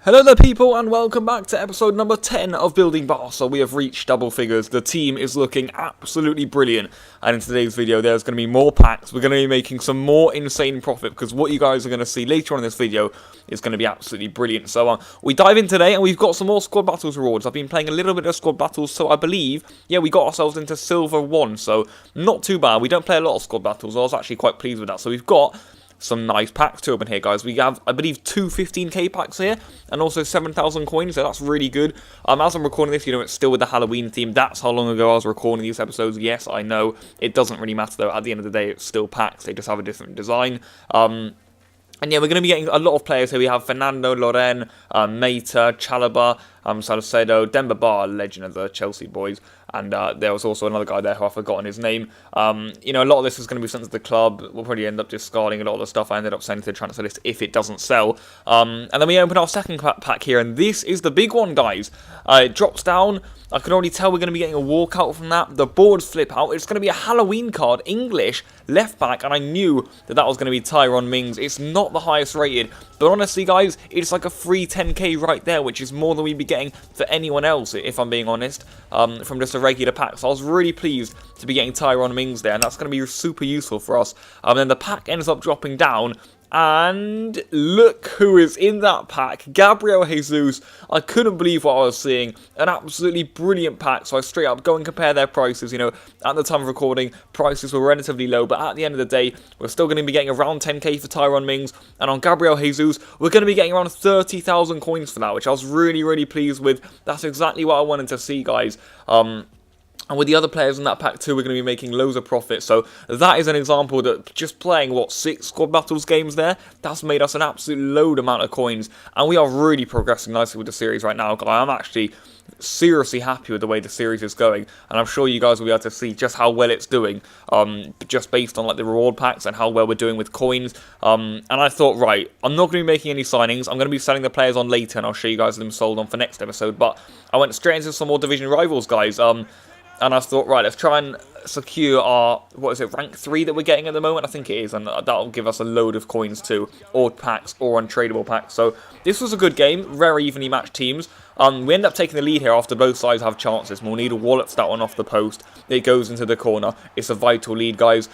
Hello there people and welcome back to episode number 10 of Building Barça. We have reached double figures, the team is looking absolutely brilliant, and in today's video there's going to be more packs. We're going to be making some more insane profit because what you guys are going to see later on in this video is going to be absolutely brilliant. So we dive in today and we've got some more squad battles rewards. I've been playing a little bit of squad battles, so I believe, yeah, we got ourselves into silver 1, so not too bad. We don't play a lot of squad battles, I was actually quite pleased with that. So we've got some nice packs to open here, guys. We have, I believe, two 15k packs here, and also 7,000 coins, so that's really good. As I'm recording this, you know, it's still with the Halloween theme. That's how long ago I was recording these episodes. Yes, I know. It doesn't really matter, though. At the end of the day, it's still packs. They just have a different design. And yeah, we're going to be getting a lot of players here. We have Fernando, Loren, Mata, Chalobah, Salcedo, Demba Ba, legend of the Chelsea boys, and there was also another guy there who I've forgotten his name. You know, a lot of this is going to be sent to the club. We'll probably end up discarding a lot of the stuff I ended up sending to the transfer list if it doesn't sell. And then we open our second pack here, and this is the big one, guys. It drops down. I can already tell we're going to be getting a walkout from that. The boards flip out. It's going to be a Halloween card, English, left back, and I knew that that was going to be Tyrone Mings. It's not the highest rated, but honestly, guys, it's like a free 10k right there, which is more than we'd be getting for anyone else, if I'm being honest, from just a regular pack. So I was really pleased to be getting Tyrone Mings there, and that's going to be super useful for us. Then the pack ends up dropping down, and look who is in that pack. Gabriel Jesus. I couldn't believe what I was seeing. An absolutely brilliant pack. So I straight up go and compare their prices. You know, at the time of recording, prices were relatively low, but at the end of the day, we're still going to be getting around 10k for Tyrone Mings, and on Gabriel Jesus, we're going to be getting around 30,000 coins for that, which I was really pleased with. That's exactly what I wanted to see, guys. And with the other players in that pack too, we're going to be making loads of profit. So that is an example that just playing, what, 6 squad battles games there, that's made us an absolute load amount of coins. And we are really progressing nicely with the series right now. I'm actually seriously happy with the way the series is going. And I'm sure you guys will be able to see just how well it's doing, just based on like the reward packs and how well we're doing with coins. And I thought, right, I'm not going to be making any signings. I'm going to be selling the players on later, and I'll show you guys them sold on for next episode. But I went straight into some more division rivals, guys. And I thought, right, let's try and secure our, what is it, rank 3 that we're getting at the moment? I think it is, and that'll give us a load of coins too, or packs, or untradeable packs. So this was a good game, very evenly matched teams. We end up taking the lead here after both sides have chances. Molnida wallops that one off the post. It goes into the corner. It's a vital lead, guys.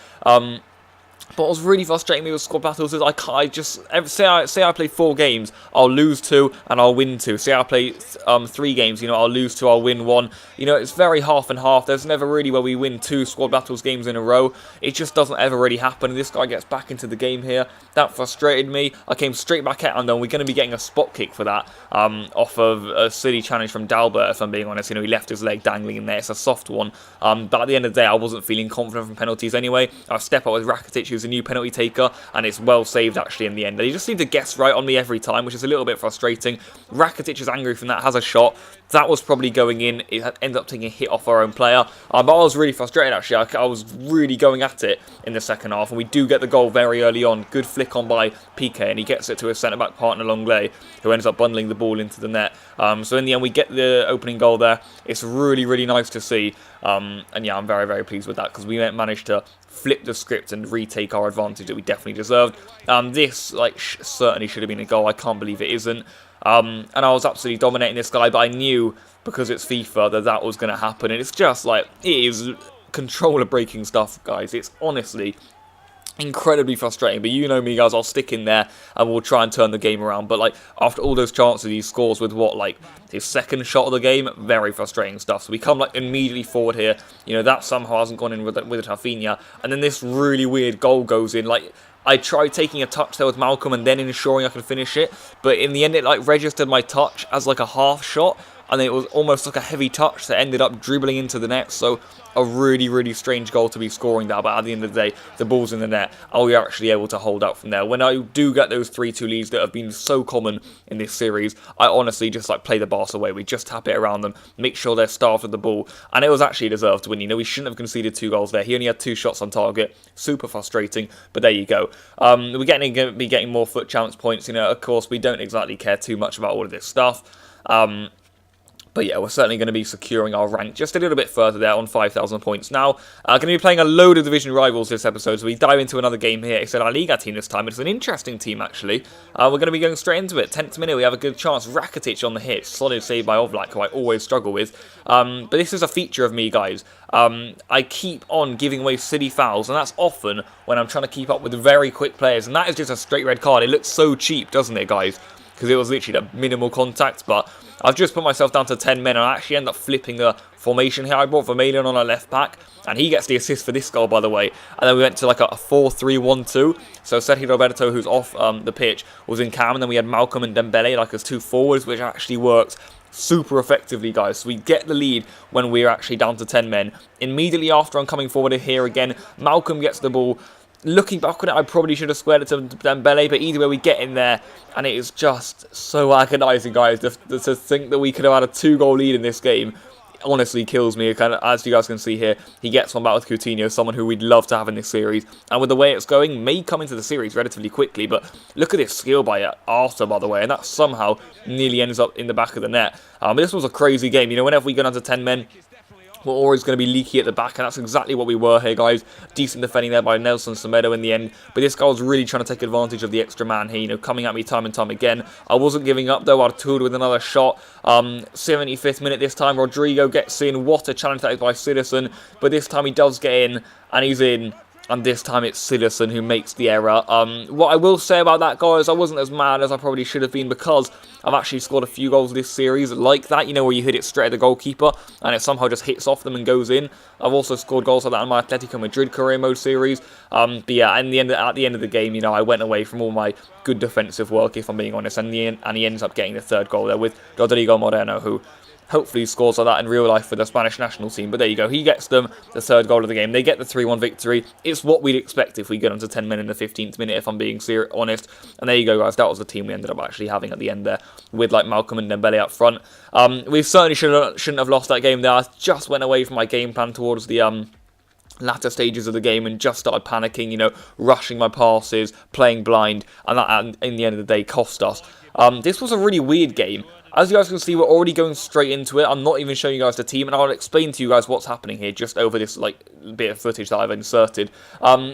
But what was really frustrating me with squad battles is I just say I play 4 games, I'll lose 2 and I'll win 2. Say I play 3 games, you know, I'll lose 2, I'll win 1. You know, it's very half and half. There's never really where we win 2 squad battles games in a row. It just doesn't ever really happen. And this guy gets back into the game here. That frustrated me. I came straight back at him, and we're going to be getting a spot kick for that off of a silly challenge from Dalbert, if I'm being honest. You know, he left his leg dangling in there. It's a soft one. But at the end of the day, I wasn't feeling confident from penalties anyway. I step up with Rakitic, who's a new penalty taker, and it's well saved actually in the end. He just seemed to guess right on me every time, which is a little bit frustrating. Rakitic is angry from that, has a shot. That was probably going in. It ended up taking a hit off our own player. But I was really frustrated actually. I was really going at it in the second half, and we do get the goal very early on. Good flick on by Piqué, and he gets it to his centre-back partner Longley, who ends up bundling the ball into the net. So in the end, we get the opening goal there. It's really nice to see. And yeah, I'm very pleased with that, because we managed to flip the script and retake our advantage that we definitely deserved. This certainly should have been a goal. I can't believe it isn't. And I was absolutely dominating this guy, but I knew, because it's FIFA, that was going to happen. And it's just like, it is controller breaking stuff, guys. It's honestly incredibly frustrating, but you know me, guys, I'll stick in there and we'll try and turn the game around. But like, after all those chances, he scores with what, like his second shot of the game. Very frustrating stuff. So we come like immediately forward here. You know, that somehow hasn't gone in with Rafinha, and then this really weird goal goes in. Like, I tried taking a touch there with Malcolm and then ensuring I could finish it, but in the end it like registered my touch as like a half shot, and it was almost like a heavy touch that ended up dribbling into the net. So a really strange goal to be scoring that, but at the end of the day, the ball's in the net, and we are actually able to hold out from there. When I do get those 3-2 leads that have been so common in this series, I honestly just like play the Barca way. We just tap it around them, make sure they're starved of the ball, and it was actually deserved to win. You know, we shouldn't have conceded 2 goals there. He only had 2 shots on target. Super frustrating, but there you go. We're going to be getting more foot challenge points. You know, of course, we don't exactly care too much about all of this stuff. But yeah, we're certainly going to be securing our rank just a little bit further there on 5,000 points. Now, going to be playing a load of division rivals this episode, so we dive into another game here. It's a La Liga team this time. It's an interesting team, actually. We're going to be going straight into it. 10th minute, we have a good chance. Rakitic on the hit. Solid save by Oblak, who I always struggle with. But this is a feature of me, guys. I keep on giving away silly fouls, and that's often when I'm trying to keep up with very quick players. And that is just a straight red card. It looks so cheap, doesn't it, guys? Because it was literally the minimal contact, but I've just put myself down to 10 men, and I actually end up flipping the formation here. I brought Vermaelen on a left back, and he gets the assist for this goal, by the way. And then we went to like a 4-3-1-2. So Sergio Roberto, who's off the pitch, was in cam, and then we had Malcolm and Dembele like as two forwards, which actually worked super effectively, guys. So we get the lead when we're actually down to 10 men. Immediately after, I'm coming forward here again. Malcolm gets the ball. Looking back on it, I probably should have squared it to Dembele, but either way, we get in there, and it is just so agonising, guys, to think that we could have had a 2-goal lead in this game. Honestly kills me. Kind of, as you guys can see here, he gets one back with Coutinho, someone who we'd love to have in this series, and with the way it's going, may come into the series relatively quickly. But look at this skill by Arthur, by the way, and that somehow nearly ends up in the back of the net. But this was a crazy game. You know, whenever we go down to 10 men, we're always going to be leaky at the back, and that's exactly what we were here, guys. Decent defending there by Nelson Semedo in the end, but this guy was really trying to take advantage of the extra man here, you know, coming at me time and time again. I wasn't giving up, though. Artur with another shot. 75th minute this time, Rodrigo gets in. What a challenge that is by Citizen, but this time he does get in, and he's in. And this time it's Citizen who makes the error. What I will say about that, guys, I wasn't as mad as I probably should have been, because I've actually scored a few goals this series like that, you know, where you hit it straight at the goalkeeper and it somehow just hits off them and goes in. I've also scored goals like that in my Atletico Madrid career mode series. But yeah, at the end of the game, you know, I went away from all my good defensive work, if I'm being honest, and he ends up getting the third goal there with Rodrigo Moreno, who hopefully scores like that in real life for the Spanish national team. But there you go. He gets them the third goal of the game. They get the 3-1 victory. It's what we'd expect if we get on to 10 men in the 15th minute, if I'm being honest. And there you go, guys. That was the team we ended up actually having at the end there, with like Malcolm and Dembele up front. We certainly shouldn't have lost that game there. I just went away from my game plan towards the latter stages of the game and just started panicking, you know, rushing my passes, playing blind, and that in the end of the day cost us. This was a really weird game. As you guys can see, we're already going straight into it. I'm not even showing you guys the team, and I'll explain to you guys what's happening here just over this like bit of footage that I've inserted.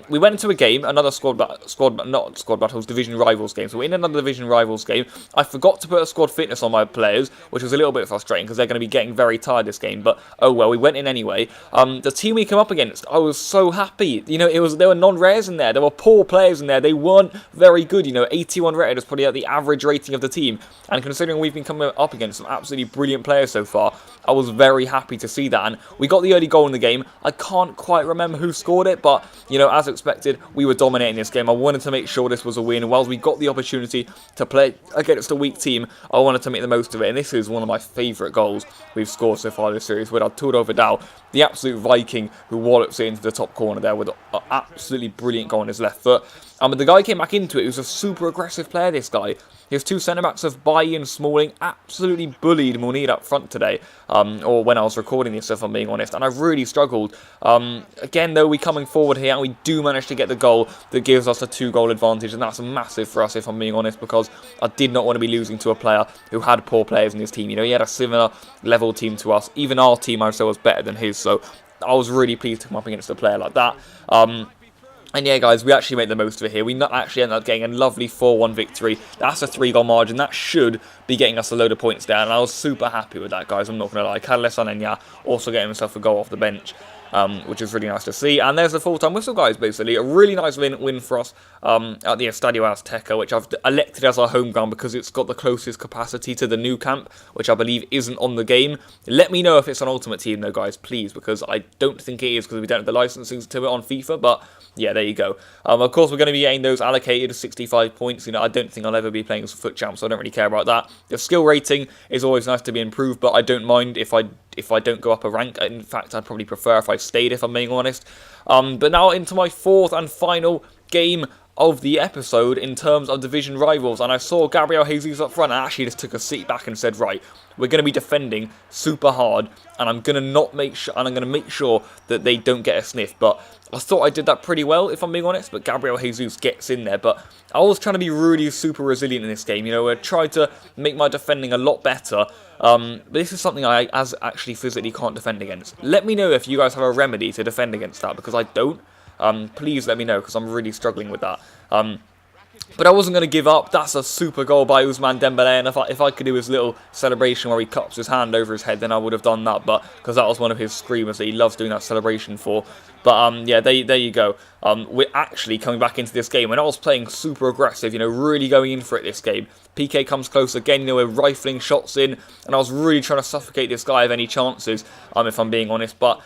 We went into a game, another squad battles, division rivals game. So we're in another division rivals game. I forgot to put a squad fitness on my players, which was a little bit frustrating because they're going to be getting very tired this game. But oh well, we went in anyway. The team we came up against, I was so happy. You know, there were non-rares in there. There were poor players in there. They weren't very good. You know, 81 rated is probably at the average rating of the team. And considering we've been coming up against some absolutely brilliant players so far, I was very happy to see that. And we got the early goal in the game. I can't quite remember who scored it, but you know, as expected, we were dominating this game. I wanted to make sure this was a win. Whilst we got the opportunity to play against a weak team, I wanted to make the most of it. And this is one of my favourite goals we've scored so far this series, with Arturo Vidal, the absolute Viking, who wallops it into the top corner there with an absolutely brilliant goal on his left foot. But the guy came back into it. He was a super aggressive player, this guy. His two centre-backs of Bailly and Smalling absolutely bullied Munir up front today, or when I was recording this, if I'm being honest, and I really struggled. Again, though, we're coming forward here, and we do manage to get the goal that gives us a 2-goal advantage, and that's massive for us, if I'm being honest, because I did not want to be losing to a player who had poor players in his team. You know, he had a similar level team to us. Even our team, I would say, was better than his, so I was really pleased to come up against a player like that. And yeah, guys, we actually made the most of it here. We actually ended up getting a lovely 4-1 victory. That's a 3-goal margin. That should be getting us a load of points there. And I was super happy with that, guys. I'm not going to lie. Carles Anenya also getting himself a goal off the bench, which is really nice to see. And there's the full-time whistle, guys, basically. A really nice win for us at the Estadio Azteca, which I've elected as our home ground because it's got the closest capacity to the new camp, which I believe isn't on the game. Let me know if it's an Ultimate Team, though, guys, please, because I don't think it is because we don't have the licensing to it on FIFA, but yeah, there you go. Of course, we're going to be getting those allocated 65 points. You know, I don't think I'll ever be playing as a foot champ, so I don't really care about that. The skill rating is always nice to be improved, but I don't mind if I don't go up a rank. In fact, I'd probably prefer if I stayed, if I'm being honest. But now into my fourth and final game of the episode in terms of division rivals, and I saw Gabriel Jesus up front. I actually just took a seat back and said, right, we're going to be defending super hard, and I'm going to make sure that they don't get a sniff. But I thought I did that pretty well, if I'm being honest. But Gabriel Jesus gets in there. But I was trying to be really super resilient in this game. You know, I tried to make my defending a lot better. But this is something I actually physically can't defend against. Let me know if you guys have a remedy to defend against that, because I don't. Please let me know, because I'm really struggling with that. But I wasn't going to give up. That's a super goal by Ousmane Dembélé, and if I could do his little celebration where he cups his hand over his head, then I would have done that, but because that was one of his screamers that he loves doing that celebration for. But yeah, there you go. We're actually coming back into this game. When I was playing super aggressive, you know, really going in for it this game, PK comes close again, you know, we're rifling shots in, and I was really trying to suffocate this guy of any chances, if I'm being honest. But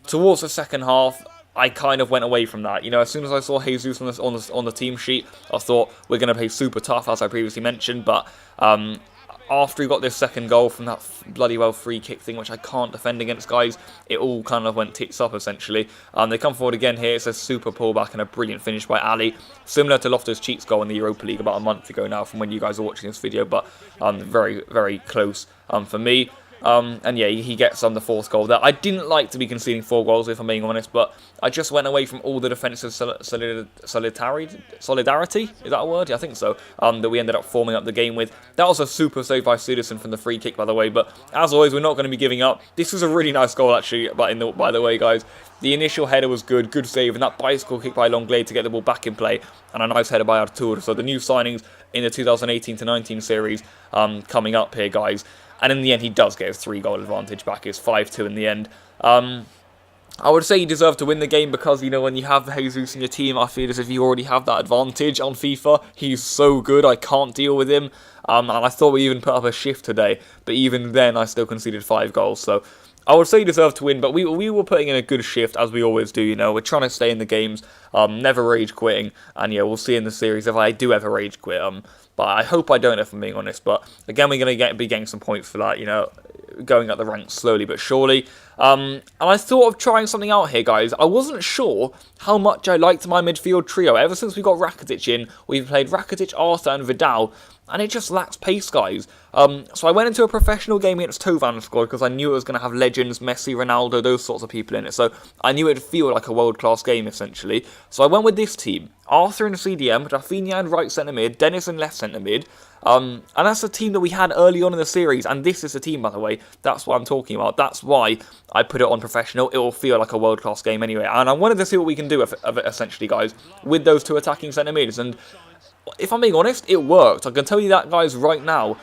towards the second half, I kind of went away from that. You know, as soon as I saw Jesus on the team sheet, I thought we're going to play super tough, as I previously mentioned. But after he got this second goal from that bloody well free kick thing, which I can't defend against, guys, it all kind of went tits up, essentially. They come forward again here. It's a super pullback and a brilliant finish by Ali. Similar to Loftus-Cheek's goal in the Europa League about a month ago now, from when you guys are watching this video. But very, very close for me. And yeah, he gets the fourth goal there. I didn't like to be conceding 4 goals, if I'm being honest, but I just went away from all the defensive solidarity, is that a word? Yeah, I think so, that we ended up forming up the game with. That was a super save by Citizen from the free kick, by the way, but as always, we're not going to be giving up. This was a really nice goal, actually, by the way, guys. The initial header was good save, and that bicycle kick by Longley to get the ball back in play, and a nice header by Artur. So the new signings in the 2018-19 series coming up here, guys. And in the end, he does get his 3-goal advantage back. It's 5-2 in the end. I would say he deserved to win the game because, you know, when you have Jesus in your team, I feel as if you already have that advantage on FIFA. He's so good, I can't deal with him. And I thought we even put up a shift today, but even then, I still conceded 5 goals. So I would say he deserved to win, but we were putting in a good shift, as we always do, you know. We're trying to stay in the games, never rage quitting, and yeah, we'll see in the series if I do ever rage quit. But I hope I don't, if I'm being honest. But again, we're going to be getting some points for that, you know, going up the ranks slowly but surely. And I thought of trying something out here, guys. I wasn't sure how much I liked my midfield trio. Ever since we got Rakitic in, we've played Rakitic, Arthur and Vidal, and it just lacks pace, guys. So I went into a professional game against Tovan's squad because I knew it was going to have legends, Messi, Ronaldo, those sorts of people in it. So I knew it would feel like a world-class game, essentially. So I went with this team. Arthur in CDM, Rafinha in right centre mid, Dennis in left centre mid. And that's the team that we had early on in the series. And this is the team, by the way. That's what I'm talking about. That's why I put it on professional. It will feel like a world-class game anyway. And I wanted to see what we can do of it, essentially, guys, with those 2 attacking centre mids. And if I'm being honest, it worked. I can tell you that, guys, right now.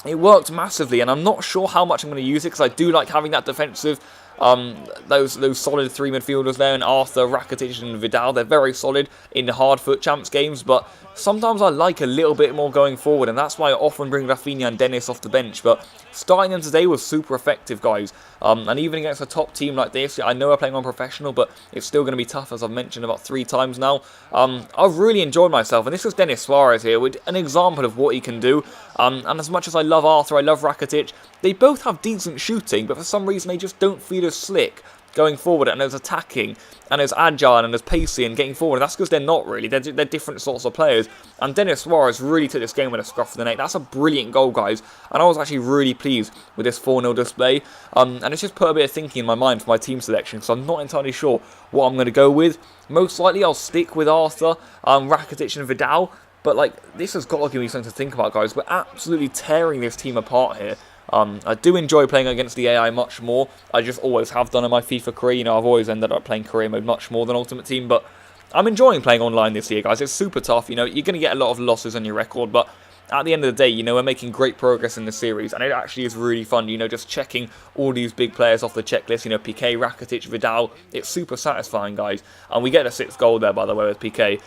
It worked massively, and I'm not sure how much I'm going to use it, because I do like having that defensive, those solid 3 midfielders there, and Arthur, Rakitic and Vidal. They're very solid in the hard foot champs games, but sometimes I like a little bit more going forward, and that's why I often bring Rafinha and Dennis off the bench. But starting them today was super effective, guys. And even against a top team like this, I know we're playing on professional, but it's still going to be tough, as I've mentioned about 3 times now. I've really enjoyed myself, and this is Denis Suarez here with an example of what he can do. And as much as I love Arthur, I love Rakitic, they both have decent shooting, but for some reason they just don't feel as slick going forward, and as attacking, and as agile, and as pacey, and getting forward. That's because they're not really. They're different sorts of players. And Denis Suarez really took this game with a scruff of the neck. That's a brilliant goal, guys. And I was actually really pleased with this 4-0 display. And it's just put a bit of thinking in my mind for my team selection, so I'm not entirely sure what I'm going to go with. Most likely I'll stick with Arthur, Rakitic and Vidal. But, like, this has got to give me something to think about, guys. We're absolutely tearing this team apart here. I do enjoy playing against the AI much more. I just always have done in my FIFA career. You know, I've always ended up playing career mode much more than Ultimate Team. But I'm enjoying playing online this year, guys. It's super tough. You know, you're going to get a lot of losses on your record. But at the end of the day, you know, we're making great progress in the series. And it actually is really fun, you know, just checking all these big players off the checklist. You know, PK, Rakitic, Vidal. It's super satisfying, guys. And we get a 6th goal there, by the way, with PK.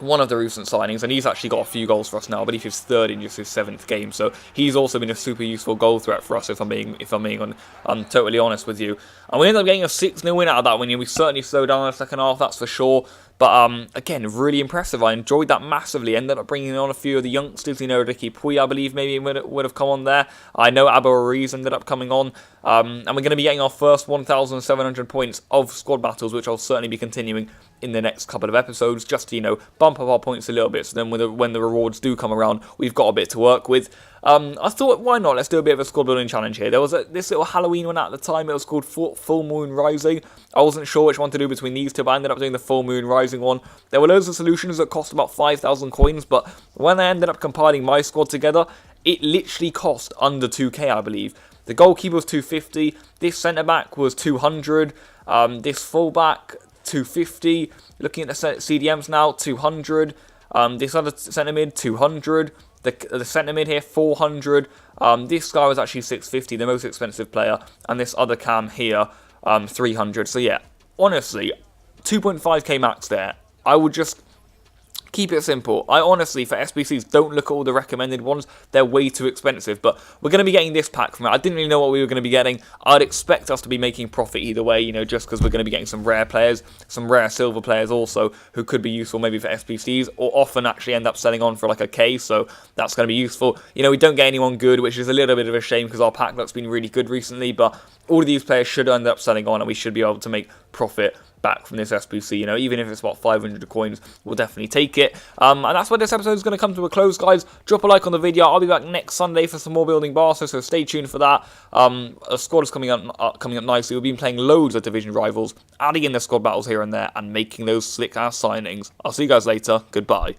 One of the recent signings, and he's actually got a few goals for us now. I believe he's 3rd in just his 7th game, so he's also been a super useful goal threat for us. If I'm being totally honest with you, and we ended up getting a 6-0 win out of that win. We certainly slowed down in the second half, that's for sure. But again, really impressive. I enjoyed that massively. Ended up bringing on a few of the youngsters. Ricky Puy, I believe, maybe would have come on there. I know Abba Ruiz ended up coming on. And we're going to be getting our first 1,700 points of squad battles, which I'll certainly be continuing in the next couple of episodes, just to, bump up our points a little bit. So then when the rewards do come around, we've got a bit to work with. I thought, why not? Let's do a bit of a squad building challenge here. There was this little Halloween one at the time. It was called Full Moon Rising. I wasn't sure which one to do between these two, but I ended up doing the Full Moon Rising one. There were loads of solutions that cost about 5,000 coins, but when I ended up compiling my squad together, it literally cost under 2k, I believe. The goalkeeper was 250. This centre-back was 200. This full-back, 250. Looking at the CDMs now, 200. This other centre-mid, 200. The centre-mid here, 400. This guy was actually 650, the most expensive player. And this other cam here, 300. So yeah, honestly, 2.5k max there. I would just keep it simple. I honestly, for SBCs, don't look at all the recommended ones. They're way too expensive. But we're going to be getting this pack from it. I didn't really know what we were going to be getting. I'd expect us to be making profit either way, just because we're going to be getting some rare players, some rare silver players also, who could be useful maybe for SBCs, or often actually end up selling on for like a K, so that's going to be useful. We don't get anyone good, which is a little bit of a shame because our pack luck's been really good recently, but all of these players should end up selling on, and we should be able to make profit back from this SBC, even if it's about 500 coins, we'll definitely take it. And that's where this episode is going to come to a close, guys. Drop a like on the video. I'll be back next Sunday for some more Building Barça, so stay tuned for that. A squad is coming up nicely. We've been playing loads of division rivals, adding in the squad battles here and there, and making those slick-ass signings. I'll see you guys later. Goodbye.